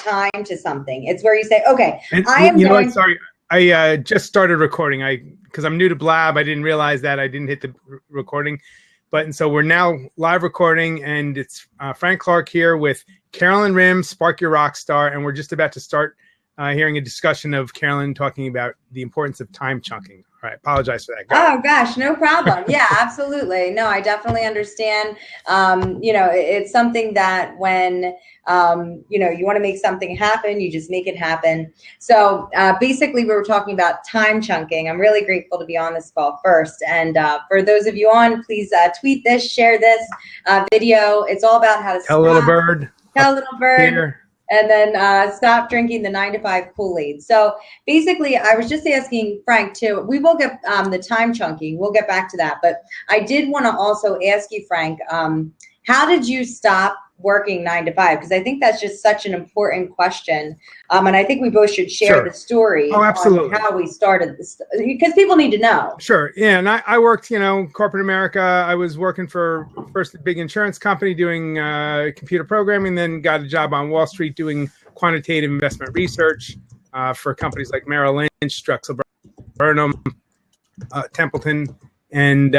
time to something. It's where you say, okay, and I am you know going. what? Sorry, I just started recording. Because I'm new to Blab, I didn't realize that I didn't hit the recording button. So we're now live recording, and it's Frank Clark here with Carolyn Rim, Spark Your Rock Star, and we're just about to start hearing a discussion of Carolyn talking about the importance of time chunking. All right, apologize for that. Oh gosh, no problem. Yeah, absolutely. No, I definitely understand. It's something that when you want to make something happen, you just make it happen. So basically, we were talking about time chunking. I'm really grateful to be on this call first. And for those of you on, please tweet this, share this video. It's all about how to Tell a little bird. Tell a little bird. Here. And then stop drinking the 9-to-5 Kool-Aid. So basically, I was just asking Frank too. We will get the time chunking. We'll get back to that. But I did want to also ask you, Frank, how did you stop working 9-to-5? Because I think that's just such an important question. And I think we both should share the story. Oh, absolutely. On how we started this, because people need to know. Sure. Yeah. And I worked, corporate America. I was working for first a big insurance company doing computer programming, then got a job on Wall Street doing quantitative investment research for companies like Merrill Lynch, Drexel Burnham, Templeton. And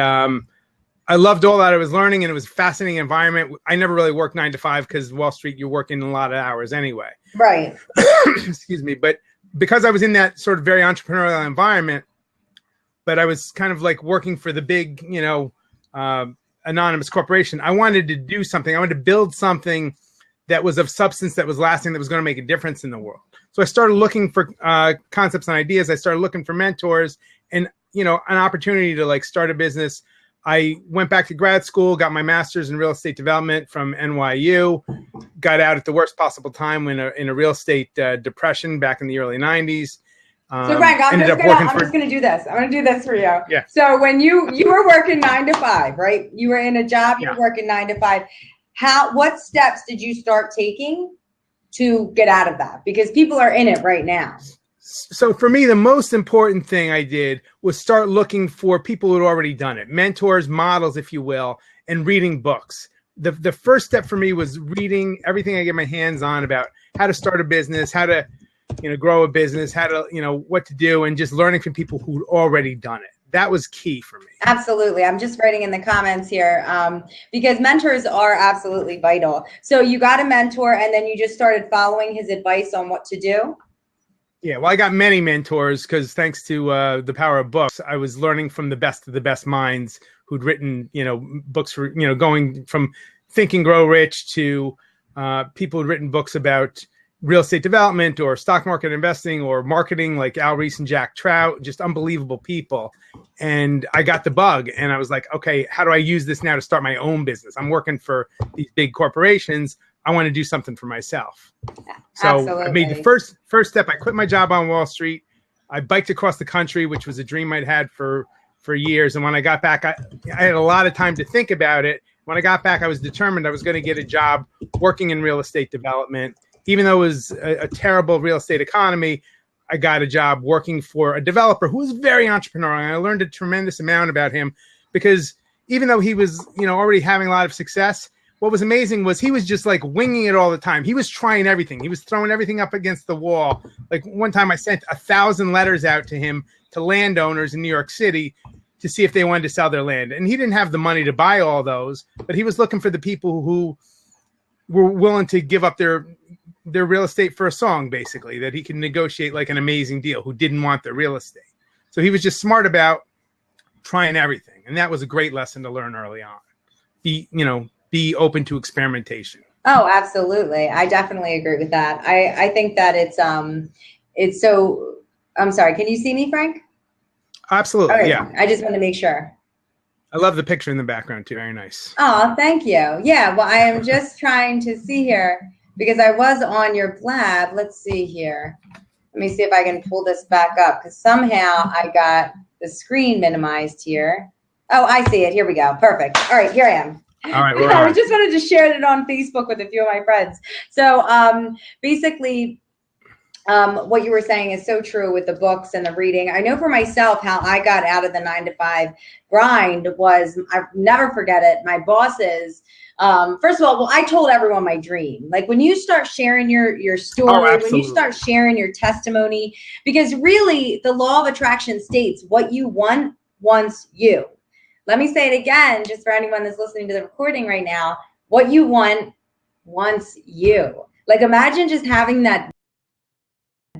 I loved all that I was learning, and it was a fascinating environment. I never really worked 9-to-5 because Wall Street, you're working a lot of hours anyway. Right. Excuse me. But because I was in that sort of very entrepreneurial environment, but I was kind of like working for the big, anonymous corporation, I wanted to do something. I wanted to build something that was of substance, that was lasting, that was going to make a difference in the world. So I started looking for concepts and ideas. I started looking for mentors and, an opportunity to like start a business. I went back to grad school, got my master's in real estate development from NYU, got out at the worst possible time in a real estate depression back in the early 90s. So Frank, I'm just going to do this. I'm going to do this for you. Yeah. So when you were working 9-to-5, right? You were in a job, you were working 9-to-5. What steps did you start taking to get out of that? Because people are in it right now. So for me, the most important thing I did was start looking for people who had already done it, mentors, models, if you will, and reading books. The first step for me was reading everything I get my hands on about how to start a business, how to, grow a business, how to, what to do, and just learning from people who'd already done it. That was key for me. Absolutely. I'm just writing in the comments here because mentors are absolutely vital. So you got a mentor and then you just started following his advice on what to do? Yeah, well, I got many mentors because thanks to the power of books, I was learning from the best of the best minds who'd written, books for, going from Think and Grow Rich to people who'd written books about real estate development or stock market investing or marketing, like Al Reese and Jack Trout, just unbelievable people. And I got the bug and I was like, okay, how do I use this now to start my own business? I'm working for these big corporations. I want to do something for myself. So Absolutely. I made the first step. I quit my job on Wall Street. I biked across the country, which was a dream I'd had for years. And when I got back, I had a lot of time to think about it. When I got back, I was determined I was going to get a job working in real estate development. Even though it was a terrible real estate economy, I got a job working for a developer who was very entrepreneurial. And I learned a tremendous amount about him because even though he was, already having a lot of success, what was amazing was he was just like winging it all the time. He was trying everything. He was throwing everything up against the wall. Like one time I sent 1,000 letters out to him, to landowners in New York City, to see if they wanted to sell their land. And he didn't have the money to buy all those, but he was looking for the people who were willing to give up their real estate for a song, basically, that he could negotiate like an amazing deal, who didn't want the real estate. So he was just smart about trying everything. And that was a great lesson to learn early on. Be open to experimentation. Oh, absolutely. I definitely agree with that. I think that it's so, I'm sorry. Can you see me, Frank? Absolutely. Right. Yeah. I just want to make sure. I love the picture in the background too. Very nice. Oh, thank you. Yeah. Well, I am just trying to see here because I was on your Blab. Let's see here. Let me see if I can pull this back up because somehow I got the screen minimized here. Oh, I see it. Here we go. Perfect. All right. Here I am. All right. I just wanted to share it on Facebook with a few of my friends. So basically, what you were saying is so true with the books and the reading. I know for myself how I got out of the 9-to-5 grind was, I'll never forget it. My bosses, first of all, well, I told everyone my dream. Like when you start sharing your story, when you start sharing your testimony, because really the law of attraction states what you want wants you. Let me say it again, just for anyone that's listening to the recording right now. What you want wants you. Like imagine just having that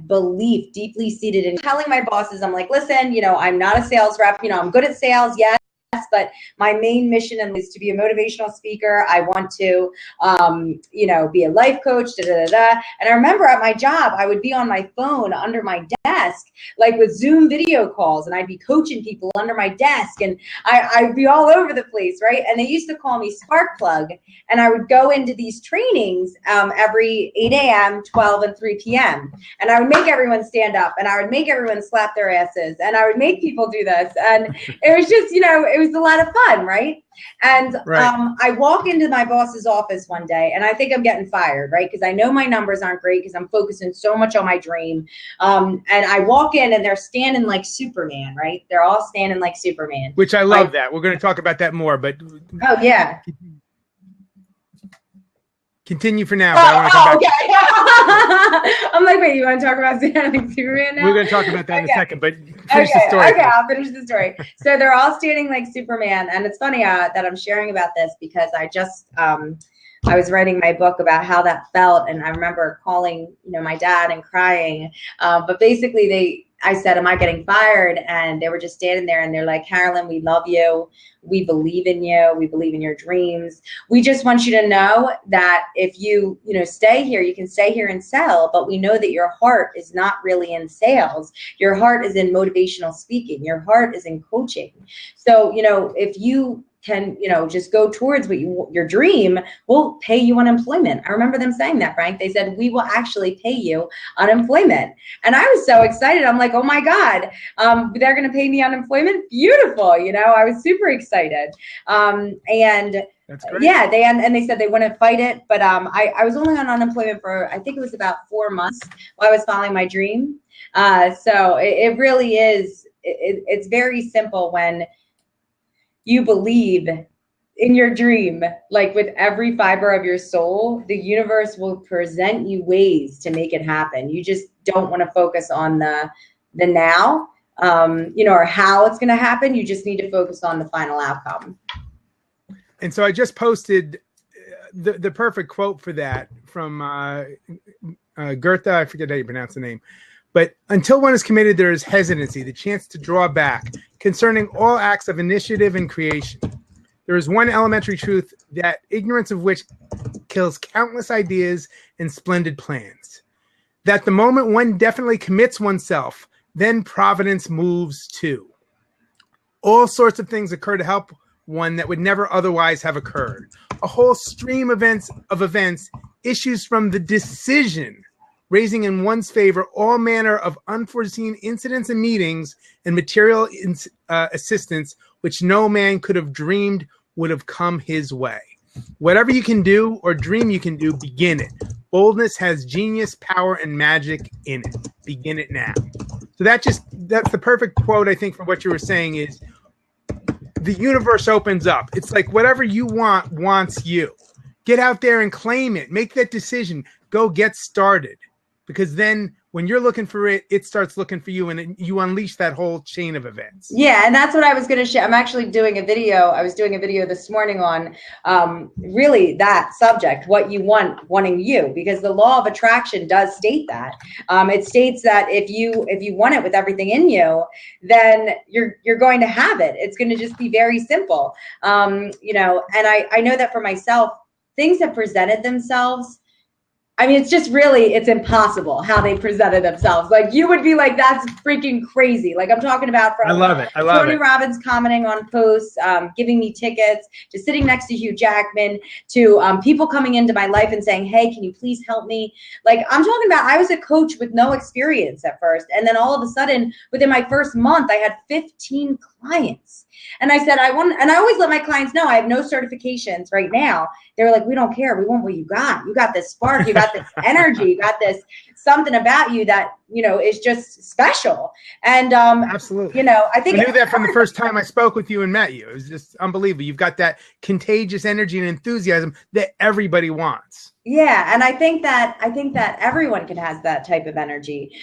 belief deeply seated in telling my bosses, I'm like, listen, you know, I'm not a sales rep. You know, I'm good at sales, yes, but my main mission is to be a motivational speaker. I want to, you know, be a life coach, da, da, da, da. And I remember at my job, I would be on my phone under my desk, like with Zoom video calls, and I'd be coaching people under my desk, and I'd be all over the place, right? And they used to call me Spark Plug, and I would go into these trainings every 8 a.m., 12, and 3 p.m. And I would make everyone stand up, and I would make everyone slap their asses, and I would make people do this. And it was just, you know, it was a lot of fun, right? And I walk into my boss's office one day, and I think I'm getting fired, right? Because I know my numbers aren't great because I'm focusing so much on my dream. And I walk in, and they're standing like Superman, right? They're all standing like Superman. Which I love that. We're going to talk about that more, but oh yeah. Continue for now. But I want to come back. Okay. I'm like, wait, you want to talk about standing like Superman now? We're going to talk about that in a second, but finish the story. Okay, I'll finish the story. So they're all standing like Superman, and it's funny that I'm sharing about this because I just I was writing my book about how that felt, and I remember calling, you know, my dad and crying. But basically, I said, am I getting fired? And they were just standing there, and they're like, Carolyn, we love you. We believe in you. We believe in your dreams. We just want you to know that if you stay here, you can stay here and sell, but we know that your heart is not really in sales. Your heart is in motivational speaking. Your heart is in coaching. So, you know, if you can, you know, just go towards what your dream, we'll pay you unemployment. I remember them saying that, Frank. They said, we will actually pay you unemployment. And I was so excited. I'm like, oh my God, they're going to pay me unemployment. Beautiful. You know, I was super excited. And that's great. Yeah, they said they wouldn't fight it, but I was only on unemployment for, I think it was about 4 months while I was following my dream. So it really is, it's very simple when you believe in your dream, like with every fiber of your soul, the universe will present you ways to make it happen. You just don't want to focus on the now, you know, or how it's going to happen. You just need to focus on the final outcome. And so I just posted the perfect quote for that from Goethe. I forget how you pronounce the name. But until one is committed, there is hesitancy, the chance to draw back concerning all acts of initiative and creation. There is one elementary truth, that ignorance of which kills countless ideas and splendid plans. That the moment one definitely commits oneself, then providence moves too. All sorts of things occur to help one that would never otherwise have occurred. A whole stream of events issues from the decision, raising in one's favor all manner of unforeseen incidents and meetings and material assistance which no man could have dreamed would have come his way. Whatever you can do or dream you can do, begin it. Boldness has genius, power, and magic in it. Begin it now. So that's the perfect quote, I think, for what you were saying is the universe opens up. It's like whatever you want wants you. Get out there and claim it. Make that decision. Go get started. Because then when you're looking for it, it starts looking for you, and you unleash that whole chain of events. Yeah, and that's what I was going to share. I'm actually doing a video. I was doing a video this morning on really that subject, what you want, wanting you, because the law of attraction does state that. It states that if you want it with everything in you, then you're going to have it. It's going to just be very simple. You know, and I know that for myself, things have presented themselves. I mean, it's just really, it's impossible how they presented themselves. Like you would be like, that's freaking crazy. Like I'm talking about from I love it. Tony Robbins commenting on posts, giving me tickets, to sitting next to Hugh Jackman, to people coming into my life and saying, hey, can you please help me? Like I'm talking about, I was a coach with no experience at first. And then all of a sudden, within my first month, I had 15 clients. And I said, and I always let my clients know I have no certifications right now. They were like, we don't care. We want what you got. You got this spark. You got this energy. You got this something about you that, you know, is just special. And, absolutely. you know, I think I knew that from the first time I spoke with you and met you. It was just unbelievable. You've got that contagious energy and enthusiasm that everybody wants. Yeah. And I think that everyone can has that type of energy.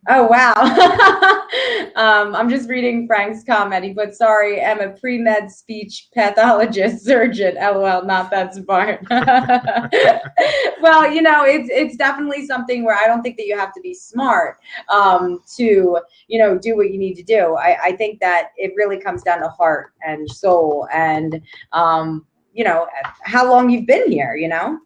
Oh, wow. I'm just reading Frank's comment. He put, sorry, I'm a pre-med speech pathologist surgeon. LOL, not that smart. Well, you know, it's definitely something where I don't think that you have to be smart to, you know, do what you need to do. I think that it really comes down to heart and soul and, you know, how long you've been here, you know?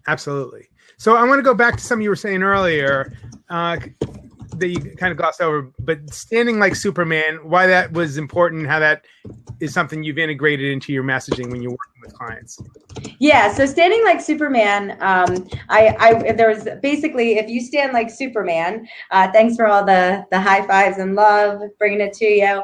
Absolutely. So I want to go back to something you were saying earlier that you kind of glossed over, but standing like Superman, why that was important, how that is something you've integrated into your messaging when you're working with clients. Yeah, so standing like Superman, there was basically, if you stand like Superman, thanks for all the high fives and love, bringing it to you.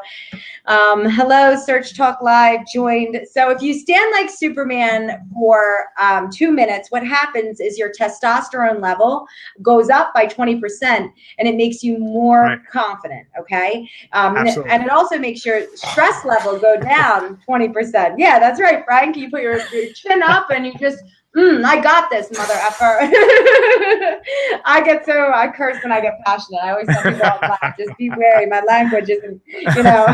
Hello, Search Talk Live joined. So if you stand like Superman for 2 minutes, what happens is your testosterone level goes up by 20%, and it makes you more confident, okay? And it also makes your stress level go down 20%. Yeah, that's right, Frank. You put your chin up and you just, I got this, mother effer. I curse when I get passionate. I always tell people all the time, just be wary. My language isn't, you know,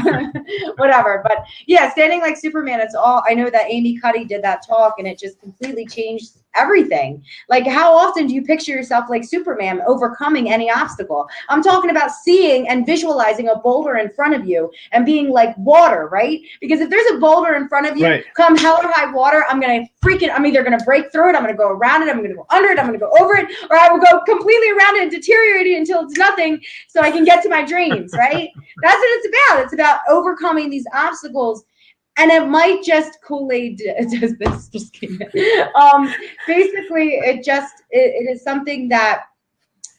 whatever. But yeah, standing like Superman, it's all, I know that Amy Cuddy did that talk and it just completely changed everything. Like, how often do you picture yourself like Superman overcoming any obstacle? I'm talking about seeing and visualizing a boulder in front of you and being like water, right? Because if there's a boulder in front of you, come hell or high water, I'm either going to break through it, I'm going to go around it, I'm going to go under it, I'm going to go over it, or I will go completely around it and deteriorate it until it's nothing so I can get to my dreams, right? That's what it's about. It's about overcoming these obstacles. And it might just Kool-Aid does this. Just kidding. Basically, it is something that,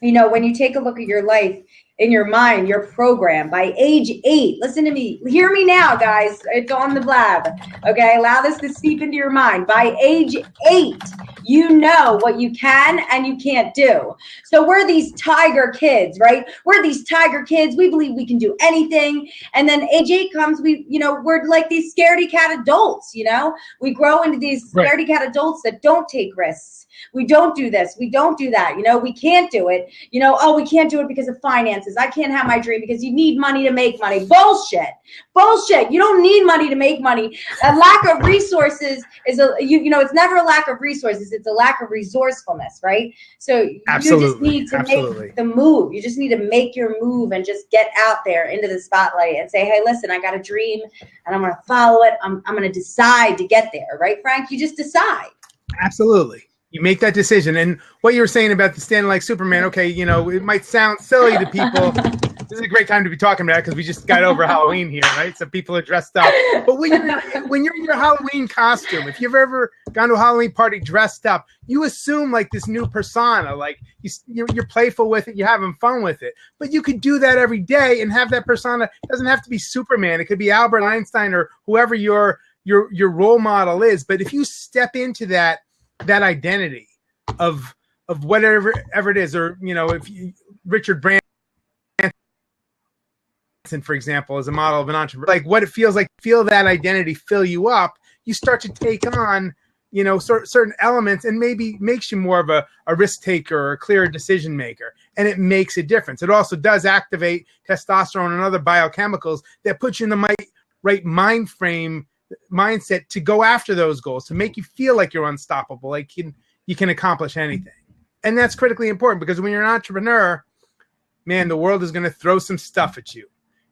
you know, when you take a look at your life, in your mind, your program by age 8. Listen to me. Hear me now, guys. It's on the blab. Okay, allow this to seep into your mind. By age 8, you know what you can and you can't do. So we're these tiger kids, right? We're these tiger kids. We believe we can do anything. And then age 8 comes, we're like these scaredy cat adults, you know? We grow into these scaredy cat adults that don't take risks. We don't do this. We don't do that. You know, we can't do it. You know, oh, we can't do it because of finances. I can't have my dream because you need money to make money. Bullshit. Bullshit. You don't need money to make money. A lack of resources is it's never a lack of resources. It's a lack of resourcefulness, right? So you just need to make the move. You just need to make your move and just get out there into the spotlight and say, hey, listen, I got a dream and I'm going to follow it. I'm going to decide to get there, right, Frank? You just decide. Absolutely. You make that decision. And what you were saying about the standing like Superman, okay, you know, it might sound silly to people. This is a great time to be talking about it because we just got over Halloween here, right? So people are dressed up. But when you're in your Halloween costume, if you've ever gone to a Halloween party dressed up, you assume like this new persona, like you're playful with it, you're having fun with it. But you could do that every day and have that persona. It doesn't have to be Superman. It could be Albert Einstein or whoever your role model is. But if you step into that identity of whatever it is, or, you know, if Richard Branson, for example, is a model of an entrepreneur, like what it feels like, feel that identity fill you up, you start to take on, you know, certain elements and maybe makes you more of a risk taker or a clear decision maker. And it makes a difference. It also does activate testosterone and other biochemicals that put you in the right mindset to go after those goals, to make you feel like you're unstoppable, like you can accomplish anything. And that's critically important because when you're an entrepreneur, man, the world is going to throw some stuff at you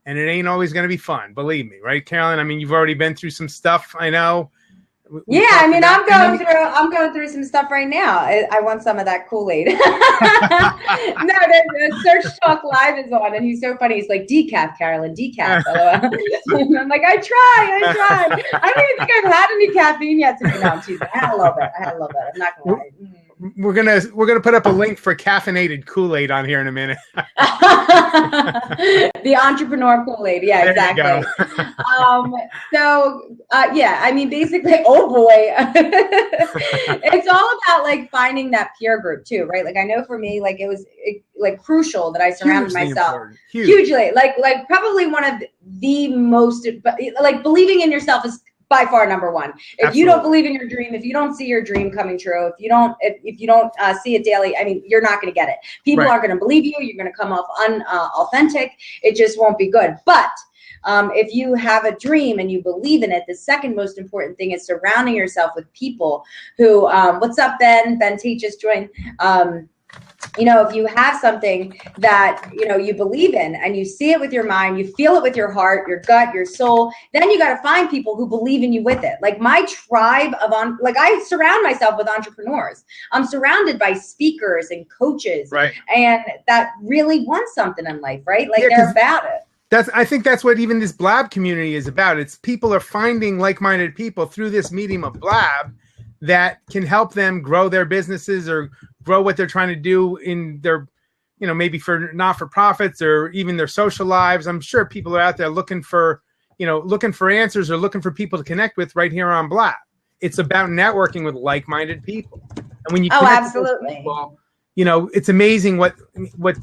and it ain't always going to be fun. Believe me, right, Carolyn? I mean, you've already been through some stuff. I know. Yeah, I mean, I'm going through some stuff right now. I want some of that Kool-Aid. No, the Search Talk Live is on, and he's so funny. He's like, decaf, Carolyn, decaf. I'm like, I try. I don't even think I've had any caffeine yet today. No, I'm teasing. I had a little bit. I'm not going to lie. we're gonna put up a link for caffeinated Kool-Aid on here in a minute. The entrepreneur Kool-Aid, yeah, There exactly. Yeah, I mean, basically, oh boy, it's all about like finding that peer group too, right? Like I know for me, like it was like crucial that I surrounded myself hugely, like probably one of the most, like believing in yourself is by far number one. If you don't believe in your dream, if you don't see your dream coming true, if you don't see it daily, I mean, you're not going to get it. People aren't going to believe you. You're going to come off unauthentic. It just won't be good. But if you have a dream and you believe in it, the second most important thing is surrounding yourself with people who, what's up, Ben? Ben Tate just joined. If you have something that, you believe in and you see it with your mind, you feel it with your heart, your gut, your soul, then you got to find people who believe in you with it. Like my tribe I surround myself with entrepreneurs. I'm surrounded by speakers and coaches, and that really want something in life, right? Like they're about it. I think that's what even this Blab community is about. It's people are finding like-minded people through this medium of Blab that can help them grow their businesses or grow what they're trying to do in their, maybe for not-for-profits or even their social lives. I'm sure people are out there looking for answers or looking for people to connect with right here on Blab. It's about networking with like-minded people. And when you connect with those people, it's amazing what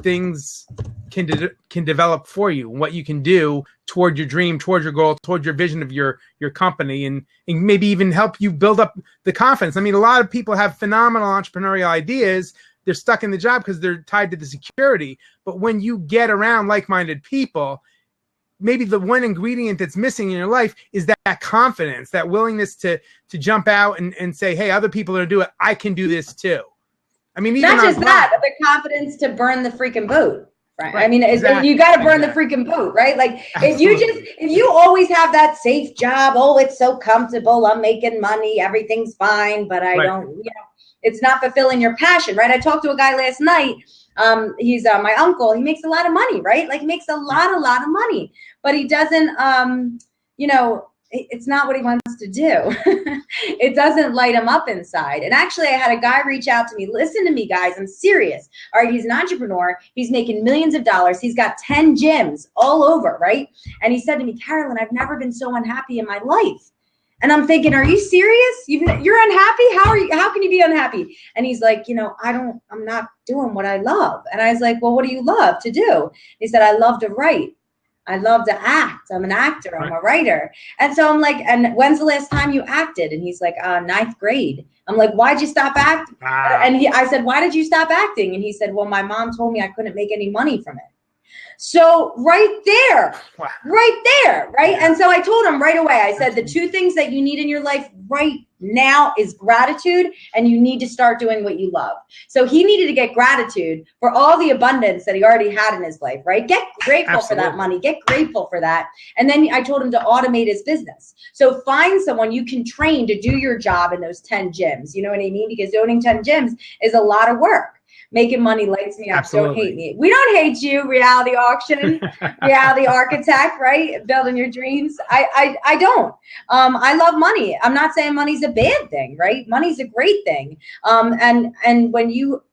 things can develop for you, what you can do toward your dream, toward your goal, toward your vision of your company, and maybe even help you build up the confidence. I mean, a lot of people have phenomenal entrepreneurial ideas. They're stuck in the job because they're tied to the security. But when you get around like-minded people, maybe the one ingredient that's missing in your life is that confidence, that willingness to jump out and say, hey, other people are going to do it. I can do this too. I mean, even not just that, but the confidence to burn the freaking boat. Right. I mean, you got to burn the freaking boat, right? Like if you always have that safe job, oh, it's so comfortable, I'm making money, everything's fine, but I don't, it's not fulfilling your passion, right? I talked to a guy last night. He's my uncle. He makes a lot of money, right? Like he makes a lot of money, but he doesn't, it's not what he wants to do. It doesn't light him up inside. And actually, I had a guy reach out to me. Listen to me, guys. I'm serious. All right, he's an entrepreneur. He's making millions of dollars. He's got 10 gyms all over, right? And he said to me, Carolyn, I've never been so unhappy in my life. And I'm thinking, are you serious? You're unhappy? How can you be unhappy? And he's like, I'm not doing what I love. And I was like, well, what do you love to do? He said, I love to write. I love to act. I'm an actor. I'm a writer. And so I'm like, and when's the last time you acted? And he's like, 9th grade. I'm like, why'd you stop acting? Wow. And I said, why did you stop acting? And he said, well, my mom told me I couldn't make any money from it. So right there. And so I told him right away, I said, the two things that you need in your life right now is gratitude, and you need to start doing what you love. So he needed to get gratitude for all the abundance that he already had in his life, right? Get grateful for that money, get grateful for that. And then I told him to automate his business. So find someone you can train to do your job in those 10 gyms. You know what I mean? Because owning 10 gyms is a lot of work. Making money lights me up. Absolutely. Don't hate me. We don't hate you, reality auction, reality architect, right? Building your dreams. I don't. I love money. I'm not saying money's a bad thing, right? Money's a great thing. And when you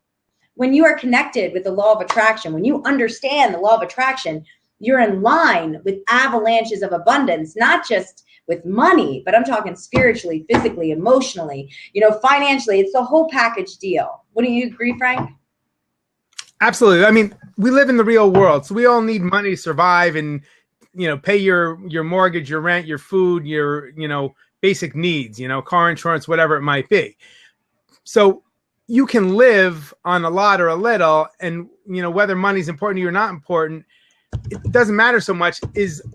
are connected with the law of attraction, when you understand the law of attraction, you're in line with avalanches of abundance, not just with money, but I'm talking spiritually, physically, emotionally, financially. It's the whole package deal. Wouldn't you agree, Frank? Absolutely. I mean, we live in the real world, so we all need money to survive and, pay your mortgage, your rent, your food, your, basic needs, car insurance, whatever it might be. So you can live on a lot or a little, and, whether money's important to you or not important, it doesn't matter so much.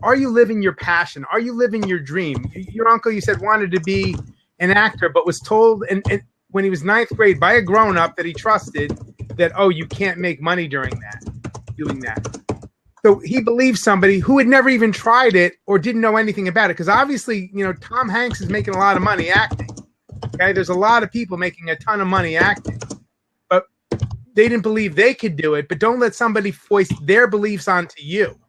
Are you living your passion? Are you living your dream? Your uncle, you said, wanted to be an actor, but was told, and when he was 9th grade by a grown-up that he trusted, that, oh, you can't make money doing that. So he believed somebody who had never even tried it or didn't know anything about it. Because obviously, Tom Hanks is making a lot of money acting. Okay, there's a lot of people making a ton of money acting. But they didn't believe they could do it. But don't let somebody voice their beliefs onto you.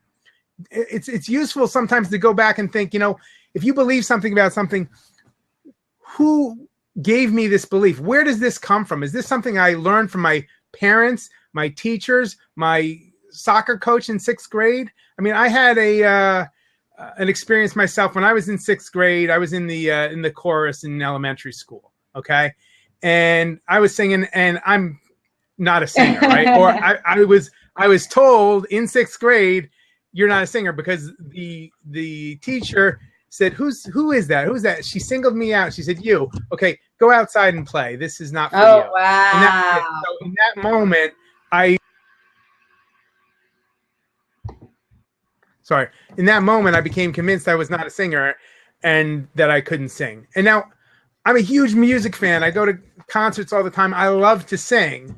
It's useful sometimes to go back and think, if you believe something about something, who gave me this belief. Where does this come from? Is this something I learned from my parents, my teachers, my soccer coach in 6th grade? I mean, I had an experience myself when I was in 6th grade. I was in the chorus in elementary school. Okay. And I was singing, and I'm not a singer, right? Or I was told in 6th grade, you're not a singer, because the teacher said, who is that? Who's that? She singled me out. She said, you. Okay, go outside and play. This is not for you. Oh, wow. So in that moment, I became convinced I was not a singer and that I couldn't sing. And now I'm a huge music fan. I go to concerts all the time. I love to sing,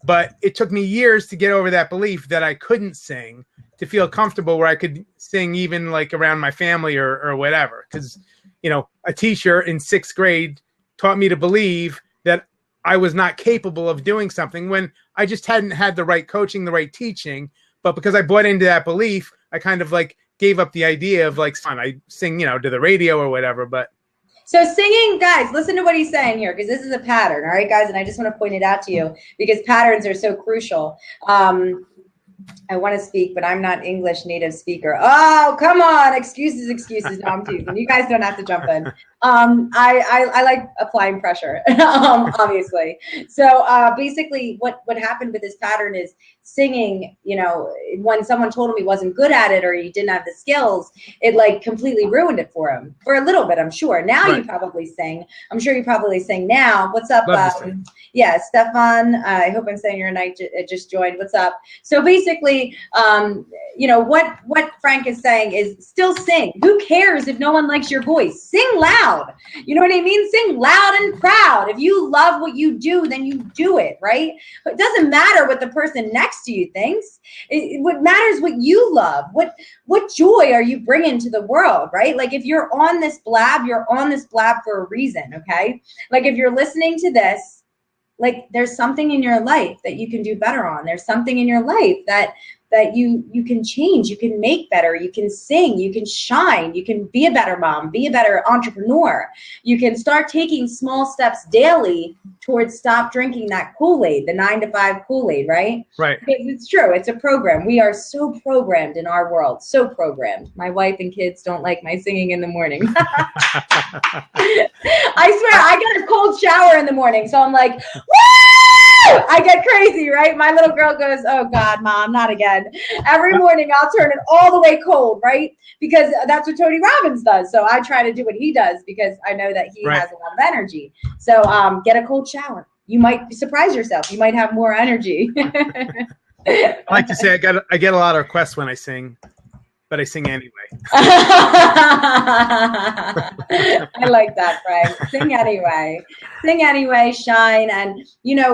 but it took me years to get over that belief that I couldn't sing, to feel comfortable where I could sing even like around my family or whatever. Because, a teacher in 6th grade taught me to believe that I was not capable of doing something when I just hadn't had the right coaching, the right teaching. But because I bought into that belief, I kind of like gave up the idea of like, fine, I sing, to the radio or whatever. But so singing, guys, listen to what he's saying here, because this is a pattern. All right, guys. And I just want to point it out to you because patterns are so crucial. I want to speak, but I'm not English native speaker. Oh, come on. Excuses. No, I'm teasing. You guys don't have to jump in. I like applying pressure, obviously. So basically what happened with this pattern is singing, when someone told him he wasn't good at it or he didn't have the skills, it like completely ruined it for him for a little bit, I'm sure. Now right. You probably sing. I'm sure you probably sing now. What's up? Yeah, Stefan. I hope I'm saying your night just joined. What's up? So basically, what Frank is saying is still sing. Who cares if no one likes your voice? Sing loud. You know what I mean? Sing loud and proud. If you love what you do, then you do it, right? But it doesn't matter what the person next to you thinks. What matters what you love. What joy are you bringing to the world, right? Like if you're on this blab, you're on this blab for a reason, okay? Like if you're listening to this, like there's something in your life that you can do better on. There's something in your life that you can change, you can make better, you can sing, you can shine, you can be a better mom, be a better entrepreneur. You can start taking small steps daily towards stop drinking that Kool-Aid, the 9 to 5 Kool-Aid, right? Right. It's true. It's a program. We are so programmed in our world, so programmed. My wife and kids don't like my singing in the morning. I swear, I get a cold shower in the morning, so I'm like, woo! I get crazy, right? My little girl goes, oh God, Mom, not again. Every morning I'll turn it all the way cold, right? Because that's what Tony Robbins does. So I try to do what he does because I know that he has a lot of energy. So get a cold shower. You might surprise yourself. You might have more energy. I like to say I get a lot of requests when I sing, but I sing anyway. I like that, Frank. Sing anyway. Sing anyway, shine. And,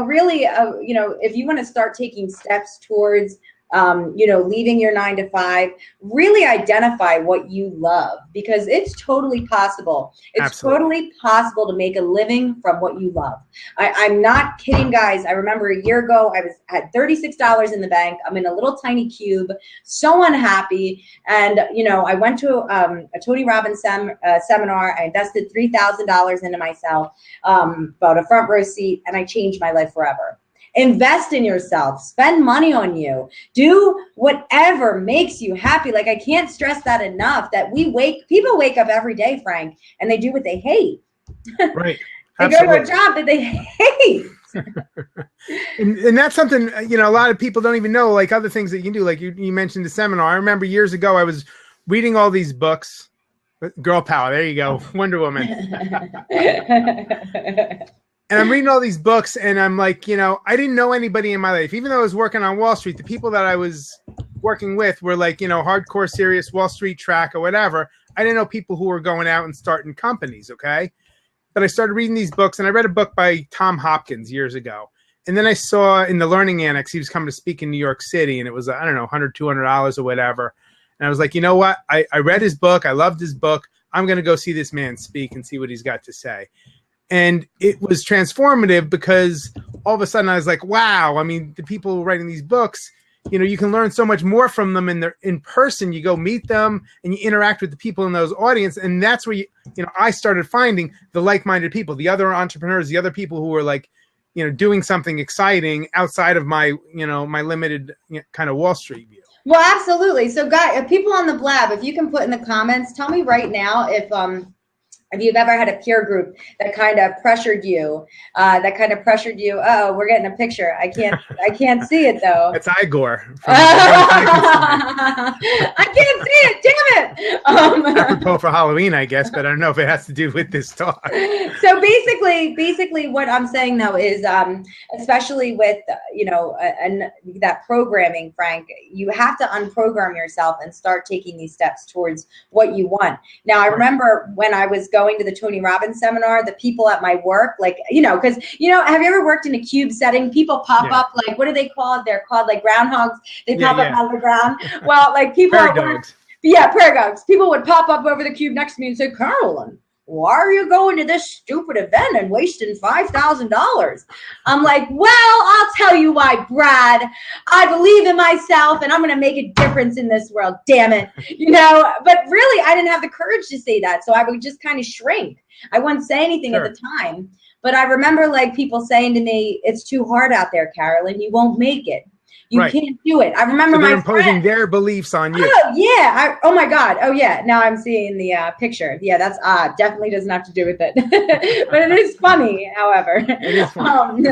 really, if you want to start taking steps towards, leaving your 9 to 5, really identify what you love because it's totally possible. It's Absolutely. Totally possible to make a living from what you love. I'm not kidding, guys. I remember a year ago, I had $36 in the bank. I'm in a little tiny cube, so unhappy. And, I went to a Tony Robbins seminar. I invested $3,000 into myself, bought a front row seat, and I changed my life forever. Invest in yourself. Spend money on you. Do whatever makes you happy. Like I can't stress that enough that people wake up every day, Frank, and they do what they hate. Right. They go to a job that they hate. and that's something, a lot of people don't even know, like other things that you can do. Like you mentioned the seminar. I remember years ago, I was reading all these books. Girl power. There you go. Wonder Woman. And I'm reading all these books and I'm like, I didn't know anybody in my life. Even though I was working on Wall Street, the people that I was working with were like, hardcore, serious Wall Street track or whatever. I didn't know people who were going out and starting companies, okay? But I started reading these books and I read a book by Tom Hopkins years ago. And then I saw in the Learning Annex, he was coming to speak in New York City and it was, I don't know, $100, $200 or whatever. And I was like, you know what? I read his book. I loved his book. I'm going to go see this man speak and see what he's got to say. And it was transformative because all of a sudden I was like, wow, I mean, the people writing these books, you can learn so much more from them in person. You go meet them and you interact with the people in those audience. And that's where, I started finding the like-minded people, the other entrepreneurs, the other people who were like, doing something exciting outside of my, my limited kind of Wall Street view. Well, absolutely. So guys, people on the blab, if you can put in the comments, tell me right now if you've ever had a peer group that kind of pressured you, oh, we're getting a picture. I can't see it though. It's Igor. I can't see it, damn it. Apropos for Halloween, I guess, but I don't know if it has to do with this talk. So basically what I'm saying though is, especially with, that programming, Frank, you have to unprogram yourself and start taking these steps towards what you want. Now, I remember when I was going to the Tony Robbins seminar, the people at my work, like, because, have you ever worked in a cube setting? People pop up, like, what are they called? They're called like groundhogs. They pop up out of the ground. Well, like people at work, prairie dogs. People would pop up over the cube next to me and say, Carolyn, why are you going to this stupid event and wasting $5,000? I'm like, well, I'll tell you why, Brad. I believe in myself and I'm going to make a difference in this world. Damn it. But really, I didn't have the courage to say that. So I would just kind of shrink. I wouldn't say anything at the time. But I remember like people saying to me, it's too hard out there, Carolyn. You won't make it. You can't do it. I remember they're imposing their beliefs on you. Oh, yeah. Oh, my God. Oh, yeah. Now I'm seeing the picture. Yeah, that's odd. Definitely doesn't have to do with it. But it is funny, however. It is funny.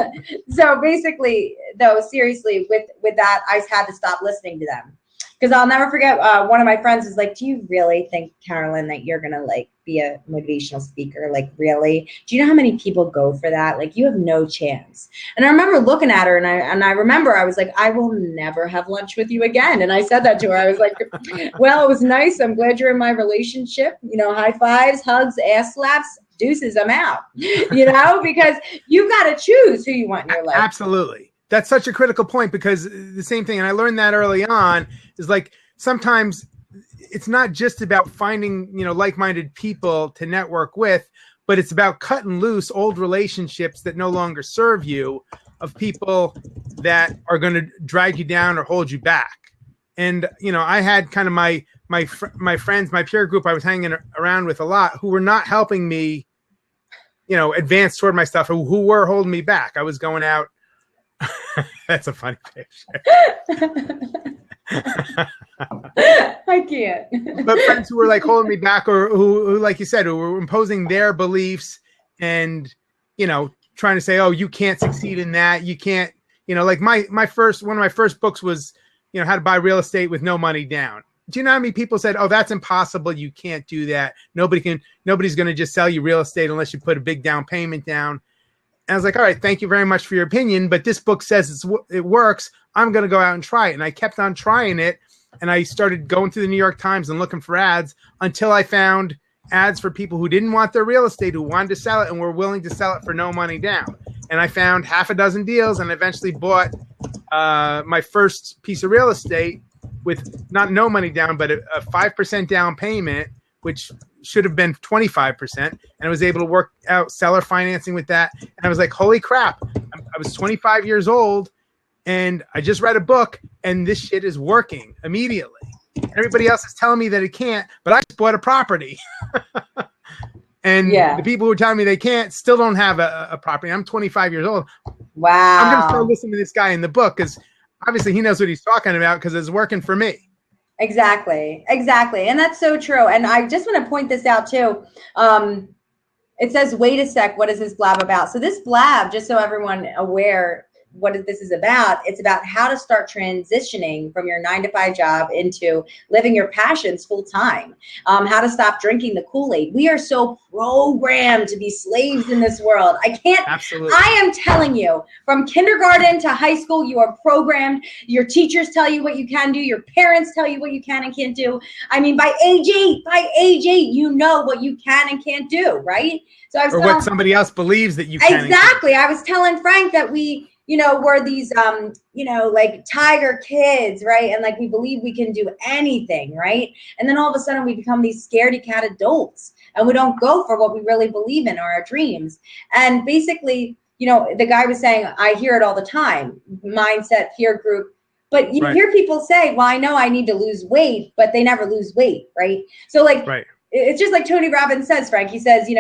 So basically, though, seriously, with that, I had to stop listening to them. Because I'll never forget, one of my friends was like, do you really think, Carolyn, that you're going to, like, be a motivational speaker? Like, really? Do you know how many people go for that? Like, you have no chance. And I remember looking at her, and I remember I was like, I will never have lunch with you again. And I said that to her. I was like, well, it was nice. I'm glad you're in my relationship. High fives, hugs, ass slaps. Deuces, I'm out. Because you've got to choose who you want in your life. Absolutely. That's such a critical point, because the same thing, and I learned that early on, is like sometimes it's not just about finding, like-minded people to network with, but it's about cutting loose old relationships that no longer serve you, of people that are going to drag you down or hold you back. And, I had kind of my friends, my peer group I was hanging around with a lot, who were not helping me, advance toward my stuff, who were holding me back. I was going out. That's a funny picture. I can't. But friends who were like holding me back, or who, like you said, who were imposing their beliefs and, trying to say, oh, you can't succeed in that. You can't, like one of my first books was, how to buy real estate with no money down. Do you know how many people said, oh, that's impossible. You can't do that. Nobody's going to just sell you real estate unless you put a big down payment down. And I was like, all right, thank you very much for your opinion, but this book says it works. I'm going to go out and try it. And I kept on trying it. And I started going through the New York Times and looking for ads until I found ads for people who didn't want their real estate, who wanted to sell it and were willing to sell it for no money down. And I found half a dozen deals and eventually bought my first piece of real estate with no money down, but a 5% down payment, which should have been 25%. And I was able to work out seller financing with that. And I was like, holy crap. I was 25 years old and I just read a book and this shit is working immediately. Everybody else is telling me that it can't, but I just bought a property. And the people who are telling me they can't still don't have a property. I'm 25 years old. Wow. I'm going to start listening to this guy in the book because obviously he knows what he's talking about because it's working for me. Exactly. And that's so true. And I just want to point this out too. It says, wait a sec, what is this blab about? So this blab, just so everyone aware what this is about, it's about how to start transitioning from your 9-to-5 job into living your passions full time. How to stop drinking the Kool-Aid. We are so programmed to be slaves in this world. Absolutely. I am telling you, from kindergarten to high school, you are programmed. Your teachers tell you what you can do. Your parents tell you what you can and can't do. I mean, by age 8, you know what you can and can't do, right? So I was what somebody else believes that you can. Exactly. I was telling Frank that we, we're these, like tiger kids, right? And like, we believe we can do anything, right? And then all of a sudden we become these scaredy cat adults and we don't go for what we really believe in or our dreams. And basically, the guy was saying, I hear it all the time, mindset, peer group, But you hear people say, well, I know I need to lose weight, but they never lose weight, right? So like, it's just like Tony Robbins says, Frank. He says, you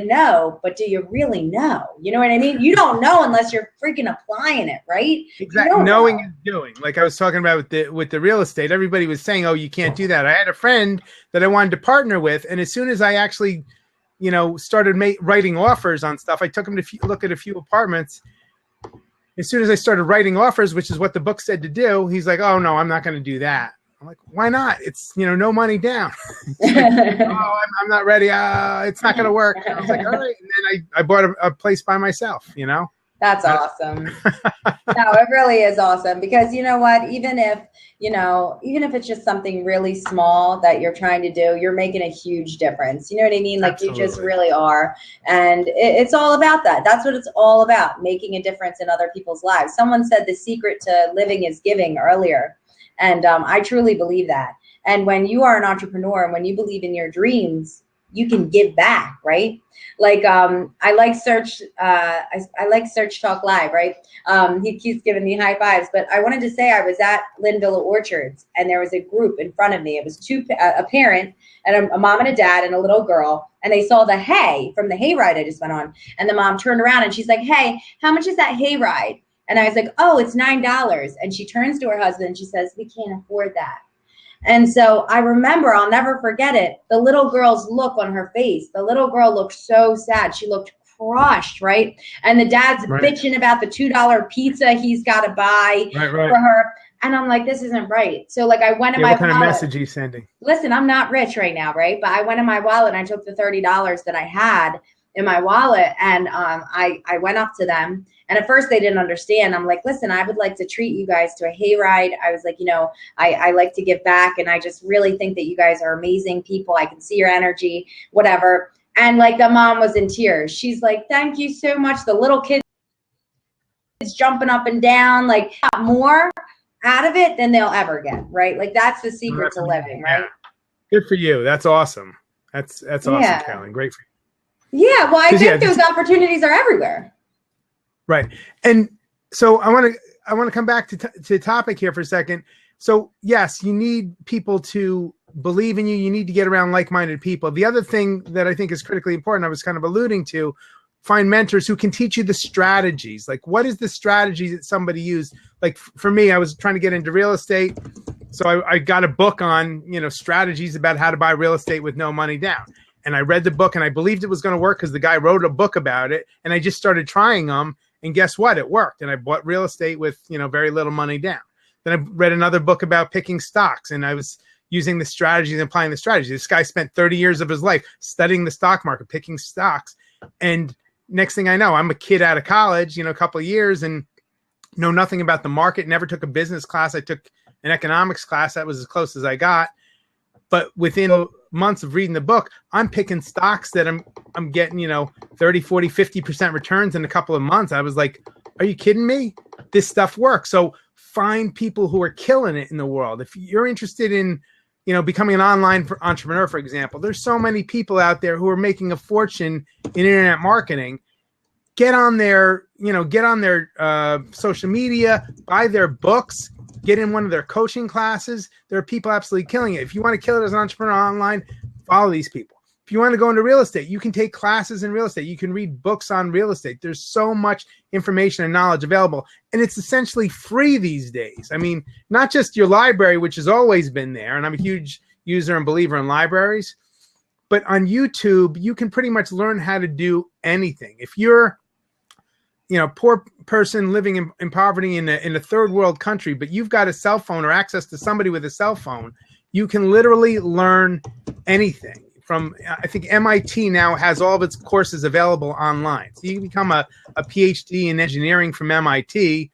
know, but do you really know? You know what I mean? You don't know unless you're freaking applying it, right? Exactly. Knowing is doing. Like I was talking about with the real estate, everybody was saying, oh, you can't do that. I had a friend that I wanted to partner with, and as soon as I actually, started writing offers on stuff, I took him to look at a few apartments. As soon as I started writing offers, which is what the book said to do, he's like, oh, no, I'm not going to do that. I'm like, why not? It's, no money down. Like, oh, I'm not ready. It's not going to work. And I was like, all right. And then I bought a place by myself, That's awesome. No, it really is awesome because you know what? Even if it's just something really small that you're trying to do, you're making a huge difference. You know what I mean? Like you just really are. And it's all about that. That's what it's all about, making a difference in other people's lives. Someone said the secret to living is giving earlier. And I truly believe that. And when you are an entrepreneur and when you believe in your dreams, you can give back, right? Like I like Search Talk Live, right? He keeps giving me high fives, but I wanted to say I was at Linvilla Orchards and there was a group in front of me. It was a parent and a mom and a dad and a little girl, and they saw the hay from the hayride I just went on. And the mom turned around and she's like, hey, how much is that hayride? And I was like, oh, it's $9. And she turns to her husband and she says, we can't afford that. And so I remember, I'll never forget it, the little girl's look on her face. The little girl looked so sad. She looked crushed, right? And the dad's bitching about the $2 pizza he's got to buy for her. And I'm like, this isn't right. So like I went in my wallet. What kind of message are you sending? Listen, I'm not rich right now, right? But I went in my wallet and I took the $30 that I had in my wallet and I went up to them. And at first they didn't understand. I'm like, listen, I would like to treat you guys to a hayride. I was like, I like to give back. And I just really think that you guys are amazing people. I can see your energy, whatever. And like the mom was in tears. She's like, thank you so much. The little kid is jumping up and down, like more out of it than they'll ever get, right? Like that's the secret to living, right? Good for you. That's awesome. That's awesome, Carolyn. Great for you. Yeah, well, I think those opportunities are everywhere. Right. And so I want to come back to topic here for a second. So yes, you need people to believe in you. You need to get around like-minded people. The other thing that I think is critically important, I was kind of alluding to, find mentors who can teach you the strategies. Like what is the strategy that somebody used? Like for me, I was trying to get into real estate. So I got a book on, strategies about how to buy real estate with no money down. And I read the book and I believed it was going to work because the guy wrote a book about it. And I just started trying them. And guess what? It worked. And I bought real estate with, very little money down. Then I read another book about picking stocks. And I was using the strategies and applying the strategies. This guy spent 30 years of his life studying the stock market, picking stocks. And next thing I know, I'm a kid out of college, a couple of years and know nothing about the market, never took a business class. I took an economics class. That was as close as I got. But within months of reading the book, I'm picking stocks that I'm getting, 30, 40, 50% returns in a couple of months. I was like, are you kidding me? This stuff works. So find people who are killing it in the world. If you're interested in, becoming an online entrepreneur, for example, there's so many people out there who are making a fortune in internet marketing. Get on their social media, buy their books, get in one of their coaching classes. There are people absolutely killing it. If you want to kill it as an entrepreneur online, follow these people. If you want to go into real estate, you can take classes in real estate. You can read books on real estate. There's so much information and knowledge available, and it's essentially free these days. I mean, not just your library, which has always been there, and I'm a huge user and believer in libraries, but on YouTube, you can pretty much learn how to do anything. If you're poor person living in poverty in a third world country, but you've got a cell phone or access to somebody with a cell phone, you can literally learn anything. From, I think MIT now has all of its courses available online. So you can become a PhD in engineering from MIT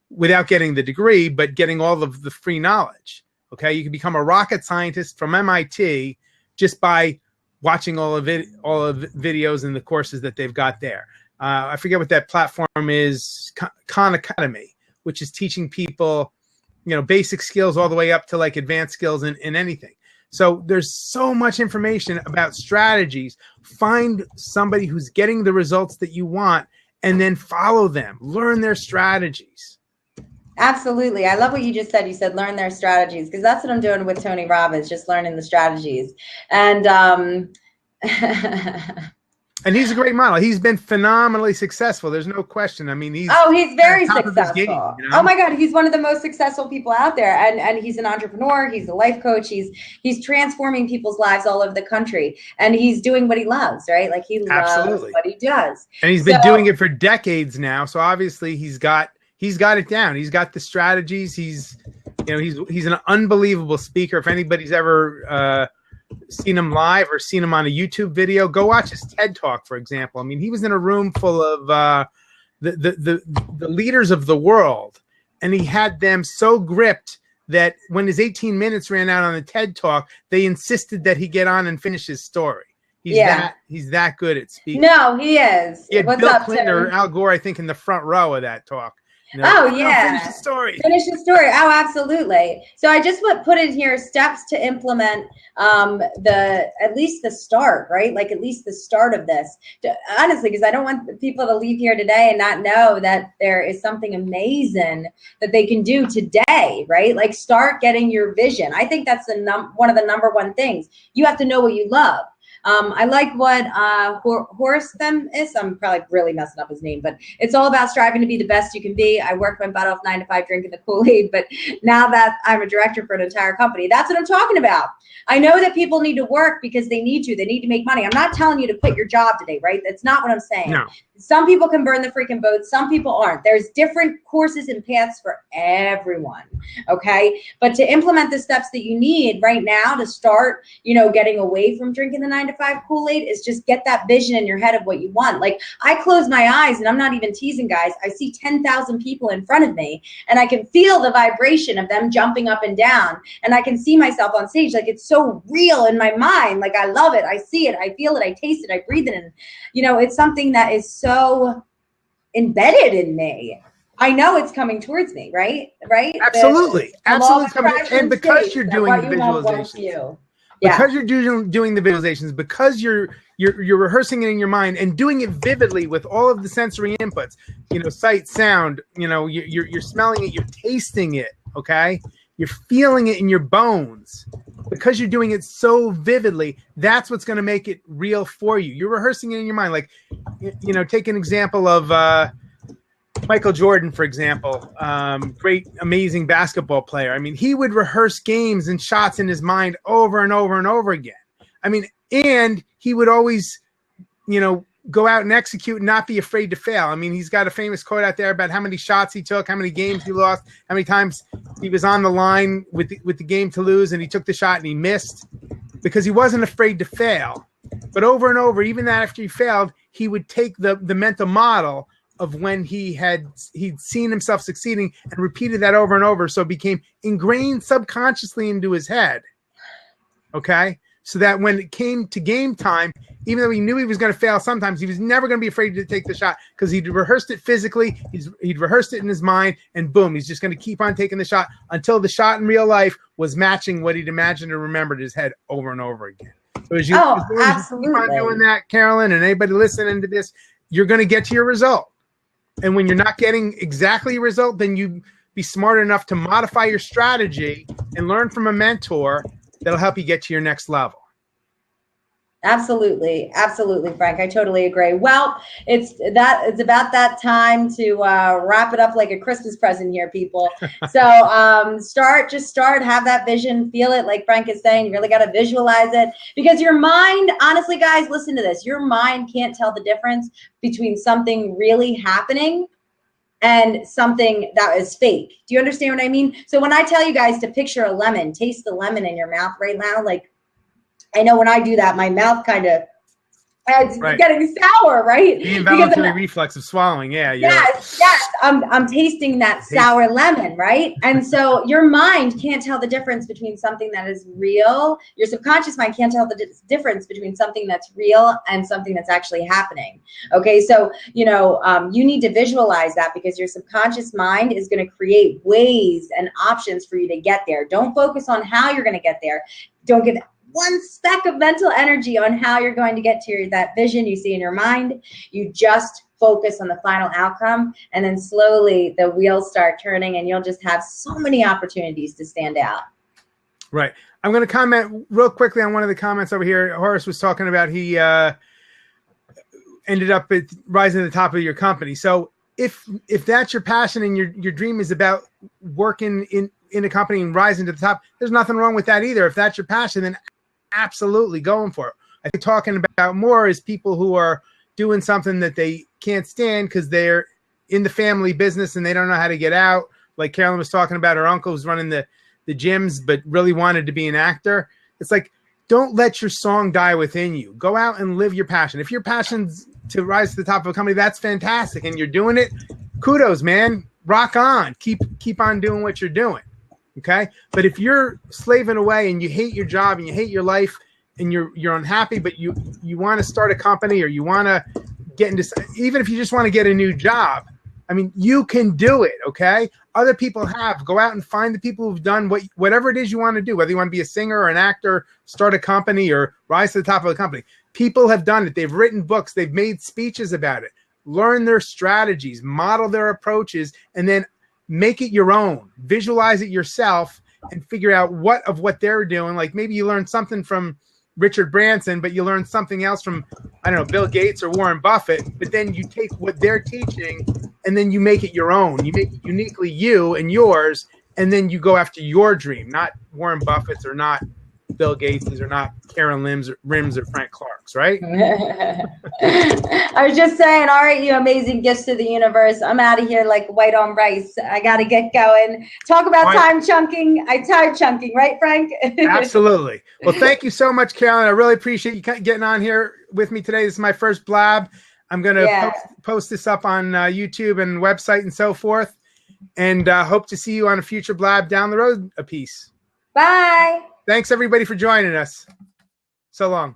without getting the degree, but getting all of the free knowledge. Okay, you can become a rocket scientist from MIT just by watching all of videos and the courses that they've got there. I forget what that platform is, Khan Academy, which is teaching people, basic skills all the way up to like advanced skills in anything. So there's so much information about strategies. Find somebody who's getting the results that you want and then follow them. Learn their strategies. Absolutely. I love what you just said. You said learn their strategies, because that's what I'm doing with Tony Robbins, just learning the strategies. And And he's a great model. He's been phenomenally successful. There's no question. I mean, he's very at the top of his successful. game, you know? Oh my God, he's one of the most successful people out there, and he's an entrepreneur. He's a life coach. He's transforming people's lives all over the country, and he's doing what he loves, right? Like he loves what he does, and he's been doing it for decades now. So obviously, he's got it down. He's got the strategies. He's an unbelievable speaker. If anybody's ever seen him live or seen him on a YouTube video, go watch his TED Talk, for example. I mean, he was in a room full of the leaders of the world, and he had them so gripped that when his 18 minutes ran out on the TED Talk, they insisted that he get on and finish his story. He's that good at speaking. No, he is. He had Bill Clinton or Al Gore, I think, in the front row of that talk. Finish the story. Oh, absolutely. So I just put in here steps to implement at least the start, right? Like at least the start of this. Honestly, because I don't want people to leave here today and not know that there is something amazing that they can do today, right? Like start getting your vision. I think that's one of the number one things. You have to know what you love. I like what Horstham is. I'm probably really messing up his name, but it's all about striving to be the best you can be. I worked my butt off 9 to 5 drinking the Kool-Aid, but now that I'm a director for an entire company, that's what I'm talking about. I know that people need to work because they need to. They need to make money. I'm not telling you to quit your job today, right? That's not what I'm saying. No. Some people can burn the freaking boat. Some people aren't. There's different courses and paths for everyone, okay? But to implement the steps that you need right now to start, getting away from drinking the 9 to 5 Kool-Aid is just get that vision in your head of what you want. Like I close my eyes, and I'm not even teasing, guys. I see 10,000 people in front of me, and I can feel the vibration of them jumping up and down, and I can see myself on stage. Like it's so real in my mind. Like I love it. I see it. I feel it. I taste it. I breathe it. And, it's something that is so embedded in me. I know it's coming towards me, right? Absolutely. Absolutely. And because you're doing the visualizations, because you're doing the visualizations, because you're rehearsing it in your mind and doing it vividly with all of the sensory inputs, sight, sound, you're smelling it, you're tasting it, okay? You're feeling it in your bones. Because you're doing it so vividly, that's what's going to make it real for you. You're rehearsing it in your mind. Like, take an example of Michael Jordan, for example, great, amazing basketball player. I mean, he would rehearse games and shots in his mind over and over and over again. I mean, and he would always, go out and execute and not be afraid to fail. I mean, he's got a famous quote out there about how many shots he took, how many games he lost, how many times he was on the line with the game to lose and he took the shot and he missed because he wasn't afraid to fail. But over and over, even that after he failed, he would take the mental model of when he'd seen himself succeeding and repeated that over and over. So it became ingrained subconsciously into his head. Okay. So that when it came to game time, even though he knew he was going to fail sometimes, he was never going to be afraid to take the shot because he'd rehearsed it physically. He'd rehearsed it in his mind, and boom, he's just going to keep on taking the shot until the shot in real life was matching what he'd imagined and remembered in his head over and over again. So as you absolutely keep on doing that, Carolyn, and anybody listening to this, you're going to get to your result. And when you're not getting exactly a result, then you be smart enough to modify your strategy and learn from a mentor that'll help you get to your next level. Absolutely. Absolutely, Frank. I totally agree. Well, it's about that time to wrap it up like a Christmas present here, people. So start, have that vision, feel it, like Frank is saying. You really got to visualize it because your mind, honestly, guys, listen to this. Your mind can't tell the difference between something really happening and something that is fake. Do you understand what I mean? So when I tell you guys to picture a lemon, taste the lemon in your mouth right now, like, I know when I do that, my mouth kind of it's getting sour, right? The involuntary reflex of swallowing, Yes. I'm tasting that sour lemon, right? And so your mind can't tell the difference between something that is real. Your subconscious mind can't tell the difference between something that's real and something that's actually happening. Okay, so you need to visualize that because your subconscious mind is going to create ways and options for you to get there. Don't focus on how you're going to get there. Don't give one speck of mental energy on how you're going to get to that vision you see in your mind. You just focus on the final outcome, and then slowly the wheels start turning and you'll just have so many opportunities to stand out. Right. I'm going to comment real quickly on one of the comments over here. Horace was talking about he ended up rising to the top of your company. So if that's your passion and your dream is about working in a company and rising to the top, there's nothing wrong with that either. If that's your passion, then absolutely going for it. I think talking about more is people who are doing something that they can't stand because they're in the family business and they don't know how to get out. Like Carolyn was talking about, her uncle who's running the gyms, but really wanted to be an actor. It's like, don't let your song die within you. Go out and live your passion. If your passion's to rise to the top of a company, that's fantastic. And you're doing it. Kudos, man. Rock on. Keep on doing what you're doing. Okay. But if you're slaving away and you hate your job and you hate your life and you're unhappy, but you want to start a company or you want to get into, even if you just want to get a new job, I mean, you can do it. Okay. Other people have. Go out and find the people who've done whatever it is you want to do, whether you want to be a singer or an actor, start a company or rise to the top of a company. People have done it. They've written books. They've made speeches about it. Learn their strategies, model their approaches, and then make it your own. Visualize it yourself and figure out what they're doing. Like maybe you learn something from Richard Branson, but you learn something else from, I don't know, Bill Gates or Warren Buffett, but then you take what they're teaching and then you make it your own. You make it uniquely you and yours, and then you go after your dream, not Warren Buffett's or not Bill Gates's or not Carolyn Rim's or Frank Clark's, right? I was just saying, all right, you amazing gifts to the universe. I'm out of here like white on rice. I got to get going. Talk about time chunking. Time chunking, right, Frank? Absolutely. Well, thank you so much, Carolyn. I really appreciate you getting on here with me today. This is my first blab. I'm going to post this up on YouTube and website and so forth. And hope to see you on a future blab down the road a piece. Bye. Thanks, everybody, for joining us. So long.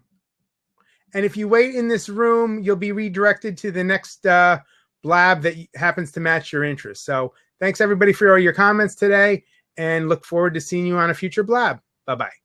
And if you wait in this room, you'll be redirected to the next blab that happens to match your interests. So thanks, everybody, for all your comments today, and look forward to seeing you on a future blab. Bye-bye.